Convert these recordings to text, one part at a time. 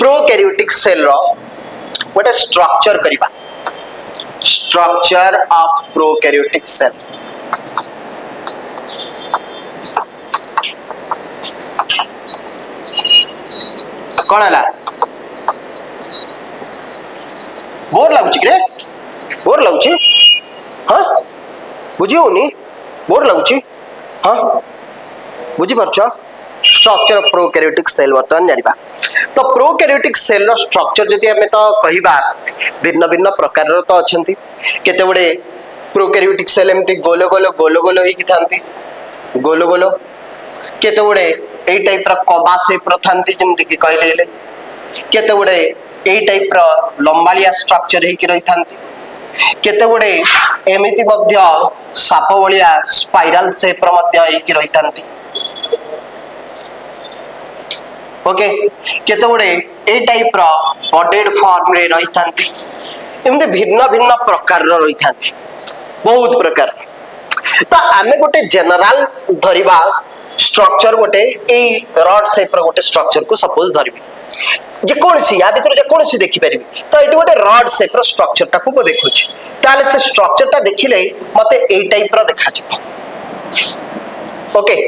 Prokaryotic cell row गोटे structure करिबा structure of prokaryotic cell कौन है बोर लगुच कि बोर लगुच हाँ बुझी होनी बोर लगुच हाँ बुझी पारछ स्ट्रक्चर ऑफ प्रोकैरियोटिक सेल वर्तमान जानिबा तो प्रोकैरियोटिक सेल रो स्ट्रक्चर जदि हमें तो कहिबा भिन्न भिन्न प्रकार रो तो अछंती केते बडे प्रोकैरियोटिक सेल एमती गोल गोल गोल गोल होई कि थांती गोल गोल केते बडे ए टाइप रो कबा शेप रो थांती जेमति कि कहले केते बडे ए टाइप रो लंबालिया स्ट्रक्चर हे कि रही थांती केते बडे एमिति मध्य साप बलिया स्पाइरल शेप रो मध्य हे कि रही थांती ओके केते बडे ए टाइप रो बॉडेड फॉर्म रे रही थांती एमते भिन्न भिन्न प्रकार रो रही थांती बहुत प्रकार तो आमे गोटे जनरल धरिबा स्ट्रक्चर गोटे ए रॉड शेप रो गोटे स्ट्रक्चर को सपोज धरिबी जे कौन सी या भीतर जे कौन सी देखि परिबी तो एटी गोटे रॉड शेप रो स्ट्रक्चर टा को देखुची ताले से स्ट्रक्चर टा देखिले मते ए टाइप रो देखा छी ओके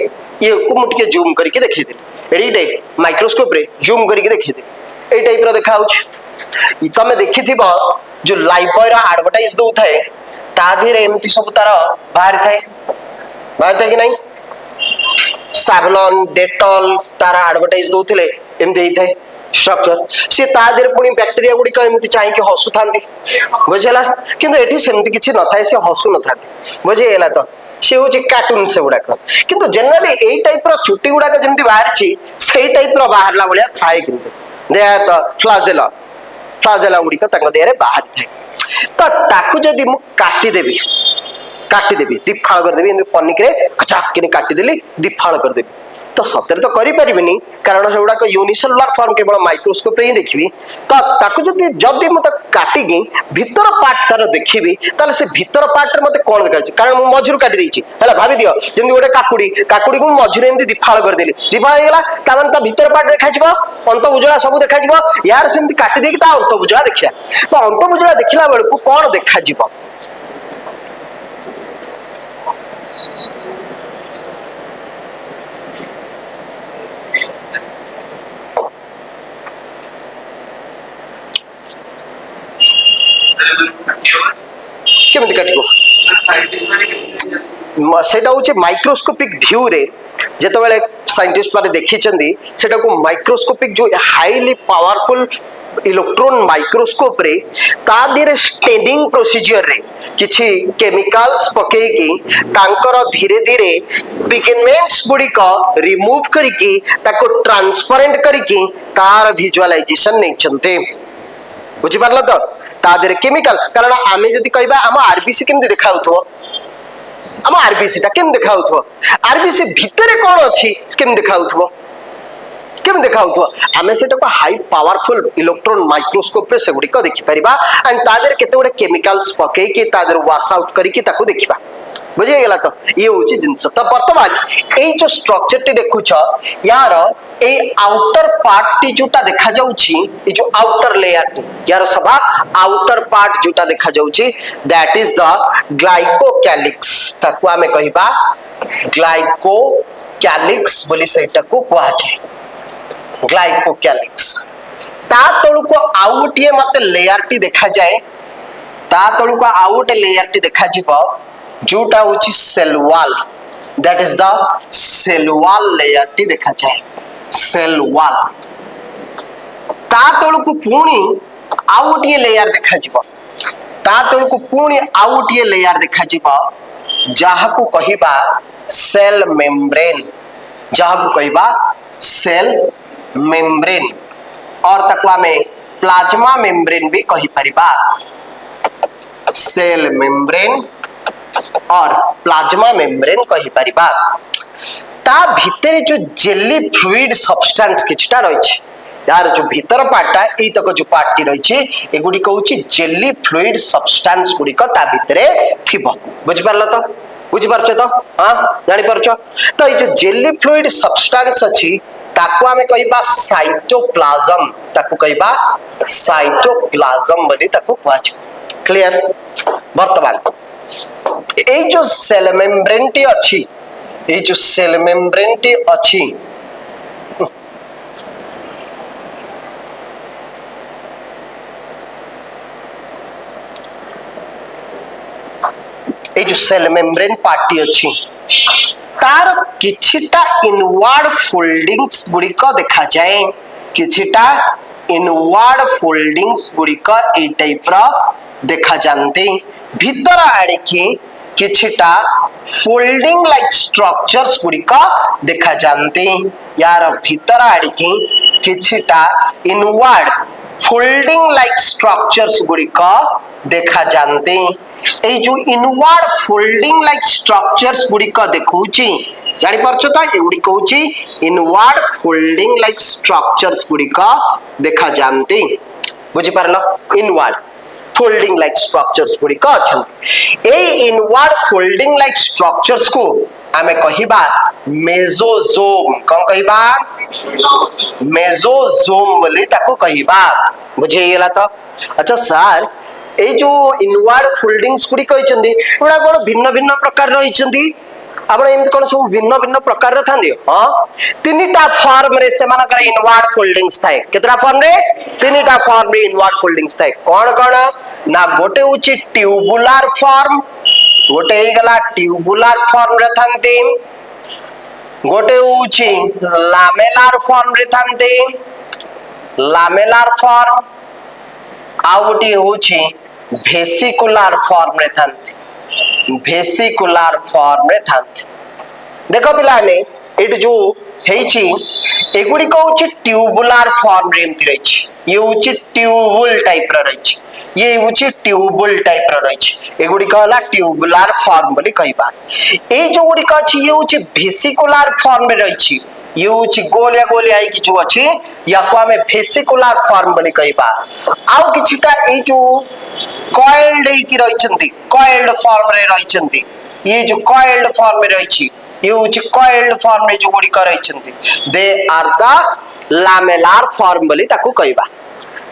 ये को मुटके जूम करके देखि दे एडी डे माइक्रोस्कोप रे जूम करके देखि दे ए टाइप रो देखा होछ तमे देखिथिबो जो लाइफ बॉय रो एडवर्टाइज दउ थाए ता धीरे एमती सब तार बाहर थाए कि नहीं साबलॉन डेटॉल तार एडवर्टाइज दउथिले एमती हेई थाए स्ट्रक्चर से ता धीरे पुनी बैक्टीरिया गुडी का एमती चाहि के हसु थांती बुझेला किंतु एठी सेमती किछि न थाए से हसु न थांती बुझेला तो से होची कार्टून से गुडा किंतु जनरली ए टाइप रो छुट्टी गुडा का जेमती बाहर छी सेही टाइप रो बाहरला बलिया थाए किंतु देया तो फ्लाजेला गुडी का तंग देरे बाहर थाए तो ताकू जदी मु काटी देबी दिफाळ कर देबी इन पनिक रे खचाक किने काटी देली दिफाळ कर देबी तो सତରେ तो करि परिबिनी कारण सेउडा को यूनिसेलुलर फॉर्म केवल माइक्रोस्कोप रे ही देखिबी तो ताकू जदी मते काटी गी भीतर पार्ट तार देखिबी ताले से भीतर पार्ट रे मते कोन देखाइ कारण मु मझुर काटी देइछि हला भाबी दियो जेमि गोटे काकुडी को मझुर एंदी दिफाळ कर देली दिफाळ गेला तामन ता भीतर पार्ट देखाइ जिवो अंत बुजळा सब देखाइ जिवो यार सेमि काटी देकी ता अंत बुजळा देखिया तो अंत बुजळा देखिला बेलकु कोन देखा जिवो केमती काटिबो सेटा होचे माइक्रोस्कोपिक व्यू रे जेतो बेले साइंटिस्ट माने देखिचंदी सेटा को माइक्रोस्कोपिक जो हाईली पावरफुल इलेक्ट्रॉन माइक्रोस्कोप रे ता धीरे स्टेनिंग प्रोसीजर रे किछि केमिकल्स पके की तांकर धीरे धीरे पिगमेंट्स गुडी को रिमूव करिकि ताको ट्रांसपेरेंट करिकि तार विजुअलाइजेशन नै चंते बुझि पारला तो ता देरे केमिकल कारण आमे जदी कहबा हम आरबीसी केम देखाउथो हम आरबीसी ता केम देखाउथो आरबीसी भितरे कोन अछि केम देखाउथो आमे सेटा को हाई पावरफुल इलेक्ट्रॉन माइक्रोस्कोप रे सेगुडी को देखि परिबा एंड ता देरे केते बडे केमिकल्स पके के ता देरे वाश आउट करिकि ताको देखिबा बुझे गेला तो ये होची जिंस तो वर्तमान ए जो स्ट्रक्चर टी देखुछ यार ए आउटर पार्ट टी जोटा देखा जाउची ए जो आउटर लेयर टी यार सभा आउटर पार्ट जोटा देखा जाउची दैट इज द ग्लाइकोकैलिक्स ताको हमें कहिबा ग्लाइकोकैलिक्स बोली सेटा को कहआ छै ग्लाइकोकैलिक्स ता तळु को आउटिए मते लेयर टी देखा जाए ता तळु को आउट लेयर टी देखा जिवो जोटा होची cell wall that is the cell wall layer टी देखा जाए सेल वॉल ता तळु को पुणी आउटिए लेयर देखा जिवो ता तळु को पुणी आउटिए लेयर देखा जिवो जहा को कहिबा सेल मेम्ब्रेन जहा को कहिबा सेल मेम्ब्रेन और तक में प्लाज्मा मेम्ब्रेन भी कहि परिबा सेल मेम्ब्रेन और प्लाज्मा मेम्ब्रेन कहि परिबा ता भीतर जो जेली फ्लूइड सब्सटेंस किछटा रहिछि यार जो भीतर पार्टा एई तक जो पार्टी रहिछि एगुडी कहउछि जेली फ्लूइड सब्सटेंस गुडी को ता भीतरे थिबो बुझ परला तो बुझ परछ तो हां जानि परछ तो ए जो जेली फ्लूइड सब्सटेंस अछि ताको आमे कहबा साइटोप्लाज्म, ताको कहबा साइटोप्लाज्म बोली ताको कहछ। क्लियर? वर्तमान ए जो सेल मेम्ब्रेन टी अछि, ए जो सेल मेम्ब्रेन टी अछि, ए जो सेल मेम्ब्रेन पार्टी अछि तार किछिटा इनवर्ड फोल्डिंग्स गुड़िक देखा जाए, किछिटा इनवर्ड फोल्डिंग्स गुड़िक ए टाइप रा देखा जानते, भीतर आड़े के किछिटा फोल्डिंग लाइक स्ट्रक्चर्स गुड़िक देखा जानते, यार भीतर आड़े के किछिटा इनवर्ड फोल्डिंग लाइक स्ट्रक्चर्स गुड़िक देखा जानते। ए जो इनवर्ड फोल्डिंग लाइक स्ट्रक्चर्स गुड़िक देखौची जानि परछो त एउडी कहूची इनवर्ड फोल्डिंग लाइक स्ट्रक्चर्स गुड़िक देखा जानते। बुझि परलो? इनवर्ड फोल्डिंग लाइक स्ट्रक्चर्स गुड़िक अछन। ए इनवर्ड फोल्डिंग लाइक स्ट्रक्चर्स को आमे कहिबा मेसोजोम। कोन कहिबा? मेसोजोम बोली ताको कहिबा। बुझे गेला त? अच्छा सर ए जो इनवर्ड फोल्डिंग्स गुड़ी कहचंदी एडा कोन भिन्न भिन्न प्रकार रहिचंदी, आपण एमत कोन सब भिन्न भिन्न प्रकार थांदी? हां, तीनटा फॉर्म रे से मानकर इनवर्ड फोल्डिंग्स थाए। केतरा फॉर्म रे? तीनटा फॉर्म रे इनवर्ड फोल्डिंग्स थाए। कोन कोन ना? गोटे उची ट्यूबुलर फॉर्म, गोटे हे गला ट्यूबुलर फॉर्म रे थांती, गोटे उची लामेलर फॉर्म रे थांती, लामेलर फॉर्म, आ गोटे होची भेसिकुलर फॉर्म रे थांती, भेसिकुलर फॉर्म रे थांती। देखो पिलाने एट जो हेची एगुडी को होची ट्यूबुलर फॉर्म रे एमती रहिची, ये होची ट्यूबुल टाइप रे रहिची, ये होची ट्यूबुल टाइप रे रहिची, एगुडी कहला ट्यूबुलर फॉर्म बोली कहबा। ए जो गुडी का अछि ये होची भेसिकुलर फॉर्म रे रहिची, ये होची गोलिया गोलिया आई कि जो अछि याको हमें भेसिकुलर फॉर्म बोली कहबा। आउ किछिटा ए जो कॉइल्ड की रहिचंती, कॉइल्ड फॉर्म रे रहिचंती, ये जो कॉइल्ड फॉर्म रे रहिची ये होची कॉइल्ड फॉर्म रे जो गुडी का रहिचंती they are the lamellar form बोली ताको कहबा।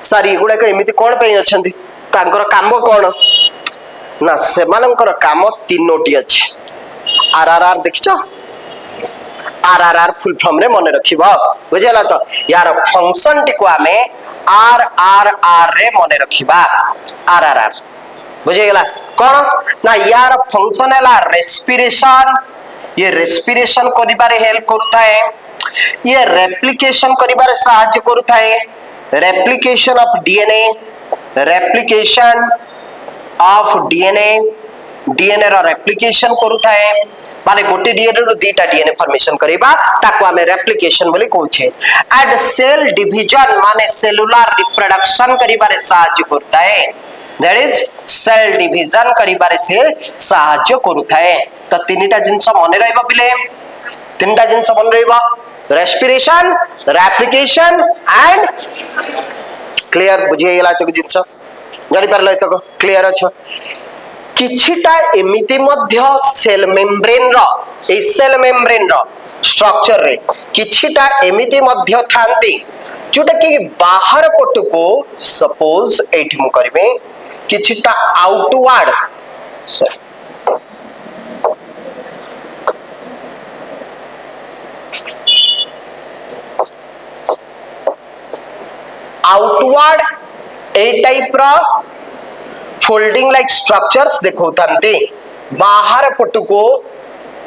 सर ये गुडा एमिति कोन पे अछंती, तांकर काम कोन ना? सेमानकर काम तीनोटी अछि। आरआरआर देखिछो? आरआरआर फुल फॉर्म रे मने रखिबो। बुझेला तो? यार फंक्शन टी को हमें आरआरआर रे मने रखिबा। आरआरआर बुझेला कोन ना? यार फंक्शन हैला रेस्पिरेशन, ये रेस्पिरेशन करिबारे हेल्प करथाए, ये रेप्लिकेशन करिबारे सहायता करथाए, replication of DNA, replication of DNA, DNA रो रेप्लिकेशन करूथाए, माने गोटे डीएनए रो दुईटा डीएनए फॉर्मेशन करिबा ताको हमें रेप्लिकेशन बोली कहूछे। एंड सेल डिवीजन माने सेलुलर रिप्रोडक्शन करिबारे सहायता करथाए, दैट इज सेल डिवीजन करिबारे से सहायता करथाए। तो तीनटा जिंस मने रहइबा पिले, तीनटा जिंस मने रहइबा रेस्पिरेशन, रेप्लिकेशन एंड क्लियर। बुझिए गेला तो जिंस जानि परले तो क्लियर अछि। किछिटा एमिति मध्य सेल मेम्ब्रेन रो, ए सेल मेम्ब्रेन रो स्ट्रक्चर रे किछिटा एमिति मध्य थांती जोटा कि बाहर पटु को सपोज एठी मु करबे किछिटा आउटवर्ड आउटवर्ड ए टाइप रो फोल्डिंग लाइक स्ट्रक्चर्स देखो थांते, बाहर पटु को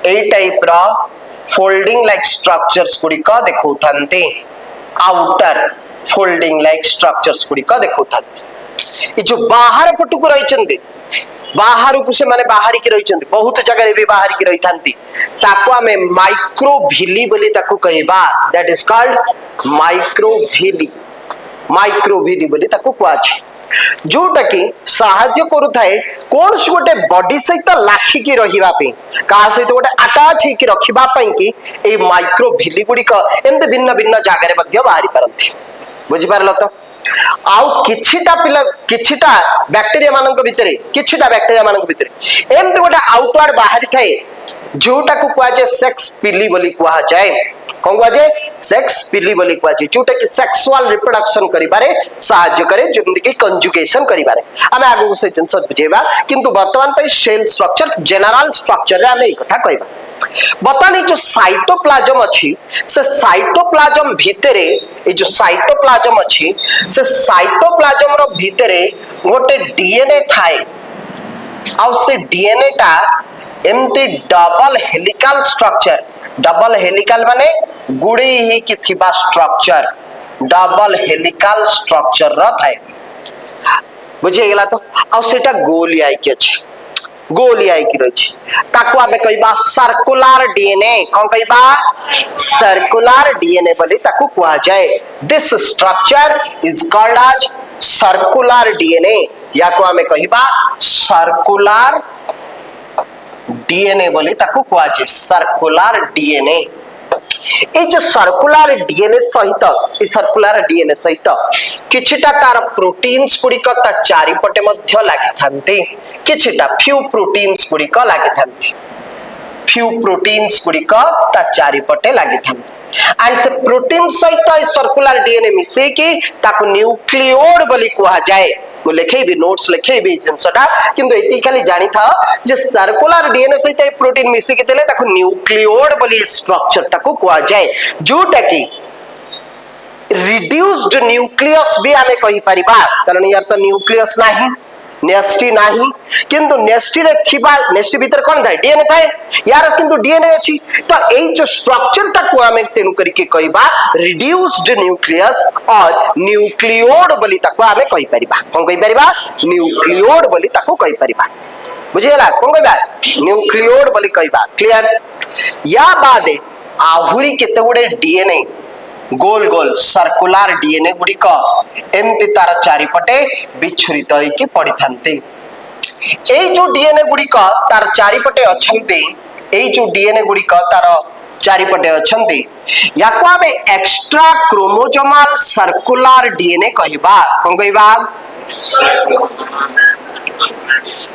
ए टाइप रो फोल्डिंग लाइक स्ट्रक्चर्स गुडी का देखो थांते, आउटर फोल्डिंग लाइक स्ट्रक्चर्स गुडी का देखो थांते। ए जो बाहर पटु को रहिचंती, बाहर को से माने बाहरी के रहिचंती, बहुत जगह रे भी बाहरी के रहि थांती, ताको हमें माइक्रोविली बोली ताको कहबा। That is called microvilli, microvilli बोली ताको कहछि, जोटा कि सहायता करूथाए कोन से गोटे बॉडी सहित लाखी की रहिबा पे, का सहित गोटे अटैच हे की रखिबा पई कि ए माइक्रोविली गुडी का एंते भिन्न भिन्न जागा रे मध्य बाहरी परंती। बुझि पारलो तो? आउ किछिटा पिला किछिटा बैक्टीरिया मानक भितरे, किछिटा बैक्टीरिया मानक भितरे एंते गोटे आउटवर्ड बाहरी थाए जोटा को कहजे सेक्स पिली बोली कहा जाए। कोन कहजे? सेक्स पिली बोली कुआजे जोटा कि सेक्सुअल रिप्रोडक्शन करिबारे सहाय्य करे जेमति कि कंजुगेशन करिबारे आमे आगु से जिंस बुझेबा किंतु वर्तमान पे सेल स्ट्रक्चर जनरल स्ट्रक्चर रे आमे ए कथा कहबा बतानी जो साइटोप्लाज्म अच्छी से साइटोप्लाज्म भितरे ए जो साइटोप्लाज्म अच्छी से साइटोप्लाज्म रो भितरे गोटे डीएनए थाए आ से डीएनए टा एमती double helical structure double helical माने गुड़ी ही कि थिबा स्ट्रक्चर डबल हेलिकल स्ट्रक्चर रो थाए बुझे गेला तो आ सेटा गोली आई के अछि गोली आई की रही ताकू आमे कहबा सर्कुलर डीएनए कोन कहबा सर्कुलर डीएनए बोली ताकू कुआ जाए this structure is called as circular DNA या को आमे कहबा सर्कुलर डीएनए बोली ताकू कुआ जाए सर्कुलर डीएनए ए जो सर्कुलर डीएनए सहित ए सर्कुलर डीएनए सहित किछिटा तार प्रोटीन्स गुड़िक ता चारिपटे मध्य लागि थांती किछिटा फ्यू प्रोटीन्स गुड़िक लागि थांती फ्यू प्रोटीन्स गुड़िक ता चारिपटे लागि थांती एंड से प्रोटीन सहित ए सर्कुलर डीएनए मिसे कि ताकू न्यूक्लियोड बोली कुआ जाए मु लिखेबी नोट्स लिखेबी जिनसटा किंतु एती खाली जानि था जे सर्कुलर डीएनए सहित ए प्रोटीन मिसे कि देले ताकू न्यूक्लियोड बोली स्ट्रक्चर टाकू कुआ जाए जोटा कि रिड्यूस्ड न्यूक्लियस भी आमे कहि परिबा कारण यार तो न्यूक्लियस नाही नेस्टी नाही किंतु नेस्टी रे थिबा नेस्टी भीतर कोन थाए डीएनए थाए यार किंतु डीएनए अछि तो एई जो स्ट्रक्चर टाकू आमे तेनु करी के कहबा रिड्यूस्ड न्यूक्लियस और न्यूक्लियोड बोली ताकू आमे कहि परिबा कोन कहि परिबा न्यूक्लियोड बोली ताकू कहि परिबा बुझियला कोन कहबा न्यूक्लियोड बोली कहबा क्लियर या बादे आहुरी केते गुडे डीएनए गोल गोल सर्कुलर डीएनए गुड़िक एमती तार चारिपटे विच्छुरित होइके पड़ी थांते ए जो डीएनए गुड़िक तार चारिपटे अछंती ए जो डीएनए गुड़िक तार चारिपटे अछंती याको आमे एक्स्ट्रा क्रोमोसोमल सर्कुलर डीएनए कहबा कोन कहबा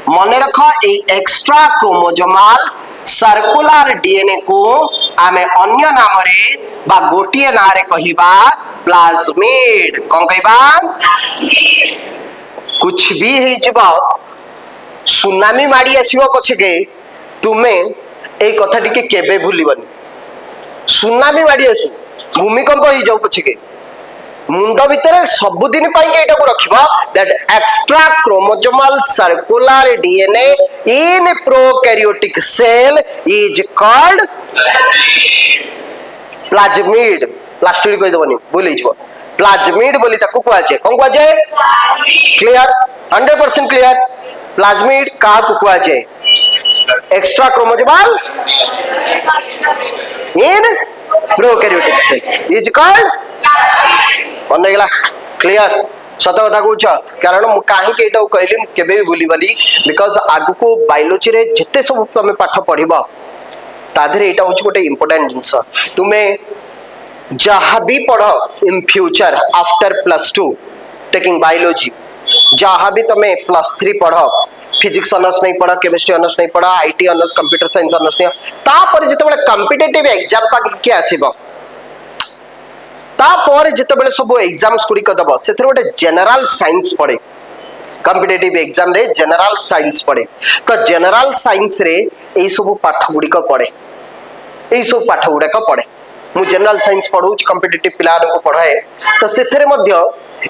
मने रख ए एक्स्ट्रा क्रोमोसोमल सर्कुलर डीएनए को आमे अन्य नाम रे बा गोटिए ना रे कहिबा प्लाज्मिड कोन कहबा कुछ भी हे जबा सुनामी माडी आसीबो पछे के तुमे ए कथा टिके केबे भूलिबनी सुनामी माडी आसु भूमिकंप हो जाऊ पछे के मुंड भितर सब दिन पाई के एटा को रखिबा that extra chromosomal circular DNA in prokaryotic cell is called plasmid plastid कहि दबनी भूली जबो प्लाज्मिड बोली ताकू कुआ जाय कोन कुआ जाय क्लियर 100% क्लियर प्लाज्मिड का कुआ जाय extra chromosomal in prokaryotic cell is called बंद गेला क्लियर सत कथा कहूछ कारण मु काहे के एटा कहली केबे भी भूली बली बिकॉज़ आगु को बायोलॉजी रे जते सब तुमे पाठ पढिबो ताधरे एटा होछ गोटे इंपोर्टेंट जिंस तुमे जहां भी पढ़ो in future after +2 taking biology जहां भी तुमे +3 पढ़ो फिजिक्स ऑनर्स नहीं पढ़ा केमिस्ट्री ऑनर्स नहीं पढ़ा IT honours computer science honours नहीं ता पर जते बळे कॉम्पिटिटिव एग्जाम पा के आसीबो ता पर जते बळे सब एग्जाम्स गुडी क दबो सेथरे गोटे जनरल साइंस पढ़े कॉम्पिटिटिव एग्जाम रे जनरल साइंस पढ़े तो जनरल साइंस रे ए सब पाठ गुडी क पढ़े ए सब पाठ गुडा क पढ़े मु जनरल साइंस पढौ कॉम्पिटिटिव पिला को पढाए तो सेथरे मध्य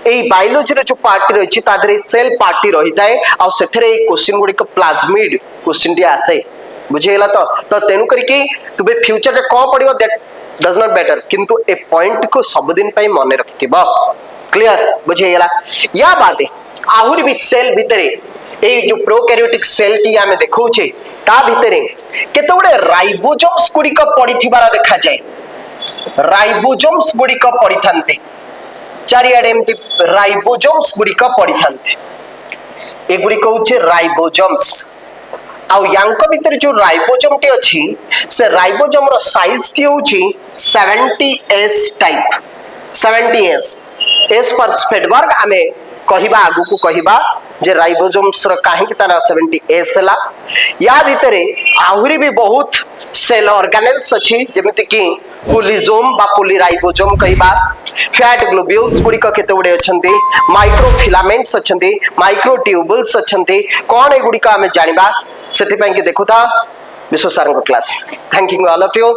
ए बायोलॉजी रे जो पार्ट रे अछि तादरे सेल पार्टी रही थाए आ सेथरे ए क्वेश्चन गुडी क प्लाज्मिड क्वेश्चन डी आसे बुझेला तो तेनु करी के तुबे फ्यूचर रे को पडियो दैट डज नॉट मैटर किंतु ए पॉइंट को सब दिन पई मने रखतिबा क्लियर बुझेला या बाते आहुरी भी सेल भितरे ए जो प्रोकैरियोटिक सेल टी हमें देखौ छे ता भितरे केते गुडे राइबोसोम्स गुडी क पडिथिबार देखा जाय राइबोसोम्स गुडी क पडिथांते चारियाडे एमती राइबोसोम्स गुडी क पडिथांते ए गुडी को छे राइबोसोम्स आउ यांक भितर जो राइबोसोम टे अछि से राइबोसोम रो साइज टी होछि 70s टाइप 70s एस पर स्पेडबर्ग हमें कहिबा आगु को कहिबा जे राइबोसोम्स रो काहे कि तारा 70s हला या भितरे आहुरी भी बहुत सेल ऑर्गेनेल्स अछि जेमिति कि पुलिजोम बा पुलिराइबोजोम कहबा फैट ग्लोब्यूल्स गुड़ी केते गुड़े अच्छे माइक्रोफिलामेंट्स अच्छे माइक्रोट्यूबुल्स अच्छे कौन एगुड़ी आम जाना से देखुता विश्व सार class thank you all of you.